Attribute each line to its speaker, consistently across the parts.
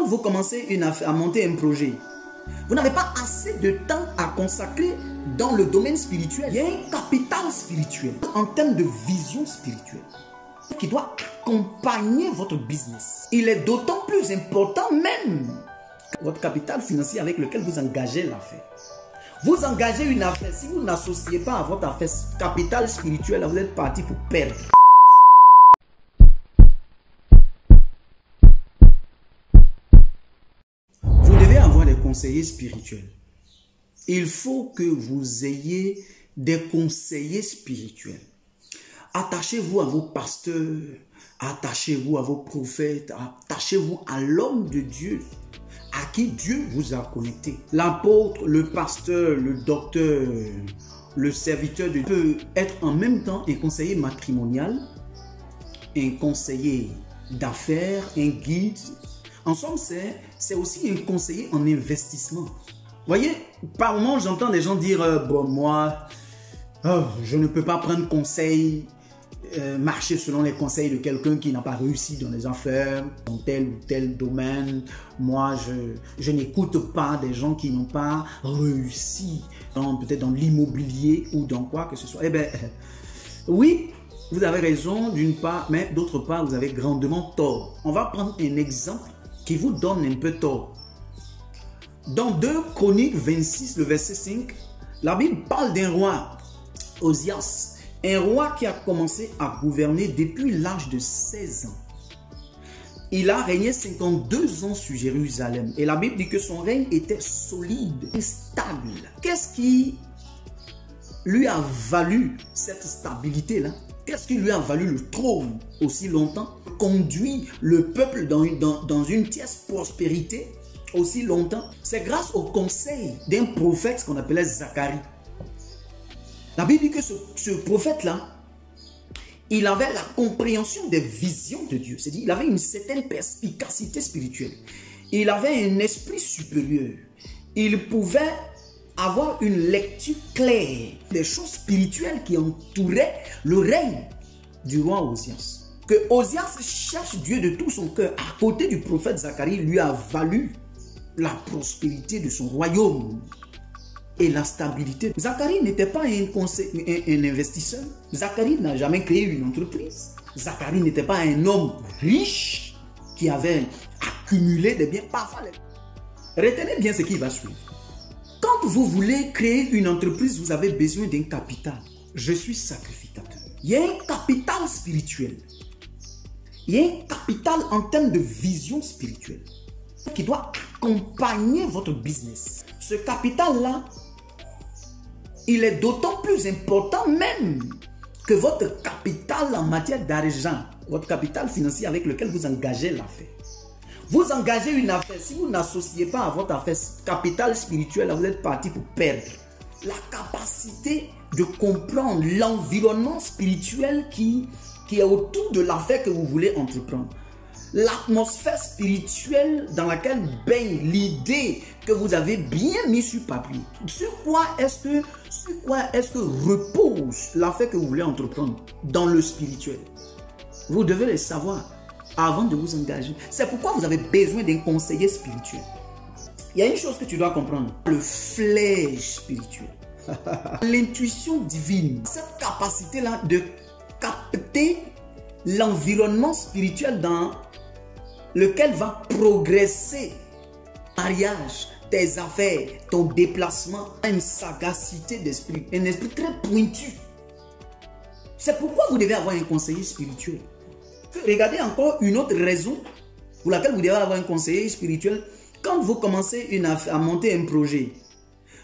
Speaker 1: Quand vous commencez à monter un projet, vous n'avez pas assez de temps à consacrer dans le domaine spirituel. Il y a un capital spirituel en termes de vision spirituelle qui doit accompagner votre business. Il est d'autant plus important même que votre capital financier avec lequel vous engagez l'affaire. Vous engagez une affaire, si vous n'associez pas à votre affaire capital spirituel, vous êtes parti pour perdre. Vous devez avoir des conseillers spirituels. Il faut que vous ayez des conseillers spirituels. Attachez-vous à vos pasteurs, attachez-vous à vos prophètes, attachez-vous à l'homme de Dieu, à qui Dieu vous a connecté. L'apôtre, le pasteur, le docteur, le serviteur de Dieu peut être en même temps un conseiller matrimonial, un conseiller d'affaires, un guide. En somme, c'est aussi un conseiller en investissement. Vous voyez, par moments, j'entends des gens dire bon, moi, je ne peux pas prendre conseil, marcher selon les conseils de quelqu'un qui n'a pas réussi dans les affaires, dans tel ou tel domaine. Moi, je n'écoute pas des gens qui n'ont pas réussi, peut-être dans l'immobilier ou dans quoi que ce soit. Eh bien, oui, vous avez raison d'une part, mais d'autre part, vous avez grandement tort. On va prendre un exemple qui vous donne un peu tort. Dans 2 Chroniques 26, le verset 5, la Bible parle d'un roi, Osias, un roi qui a commencé à gouverner depuis l'âge de 16 ans. Il a régné 52 ans sur Jérusalem. Et la Bible dit que son règne était solide et stable. Qu'est-ce qui lui a valu cette stabilité-là? Qu'est-ce qui lui a valu le trône aussi longtemps? Conduit le peuple dans une tierce prospérité aussi longtemps? C'est grâce au conseil d'un prophète qu'on appelait Zacharie. La Bible dit que ce prophète-là, il avait la compréhension des visions de Dieu. C'est-à-dire, il avait une certaine perspicacité spirituelle. Il avait un esprit supérieur. Il pouvait avoir une lecture claire des choses spirituelles qui entouraient le règne du roi Osias. Que Osias cherche Dieu de tout son cœur à côté du prophète Zacharie lui a valu la prospérité de son royaume et la stabilité. Zacharie n'était pas un investisseur. Zacharie n'a jamais créé une entreprise. Zacharie n'était pas un homme riche qui avait accumulé des biens. Parfois, retenez bien ce qui va suivre. Quand vous voulez créer une entreprise, vous avez besoin d'un capital. Je suis sacrificateur. Il y a un capital spirituel. Il y a un capital en termes de vision spirituelle qui doit accompagner votre business. Ce capital-là, il est d'autant plus important même que votre capital en matière d'argent, votre capital financier avec lequel vous engagez l'affaire. Vous engagez une affaire, si vous n'associez pas à votre affaire capital spirituel, vous êtes parti pour perdre. La capacité de comprendre l'environnement spirituel qui est autour de l'affaire que vous voulez entreprendre. L'atmosphère spirituelle dans laquelle baigne l'idée que vous avez bien mis sur papier. Sur quoi est-ce que repose l'affaire que vous voulez entreprendre dans le spirituel? Vous devez le savoir avant de vous engager. C'est pourquoi vous avez besoin d'un conseiller spirituel. Il y a une chose que tu dois comprendre. Le flair spirituel. L'intuition divine. Cette capacité-là de capter l'environnement spirituel dans lequel va progresser mariage, tes affaires, ton déplacement, une sagacité d'esprit, un esprit très pointu. C'est pourquoi vous devez avoir un conseiller spirituel. Regardez encore une autre raison pour laquelle vous devez avoir un conseiller spirituel. Quand vous commencez à monter un projet,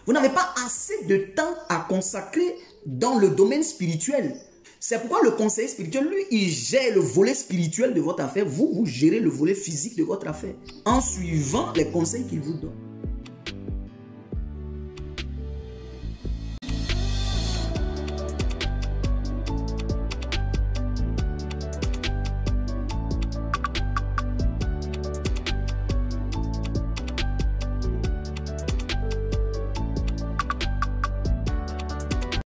Speaker 1: vous n'avez pas assez de temps à consacrer dans le domaine spirituel. C'est pourquoi le conseiller spirituel, lui, il gère le volet spirituel de votre affaire. Vous gérez le volet physique de votre affaire en suivant les conseils qu'il vous donne.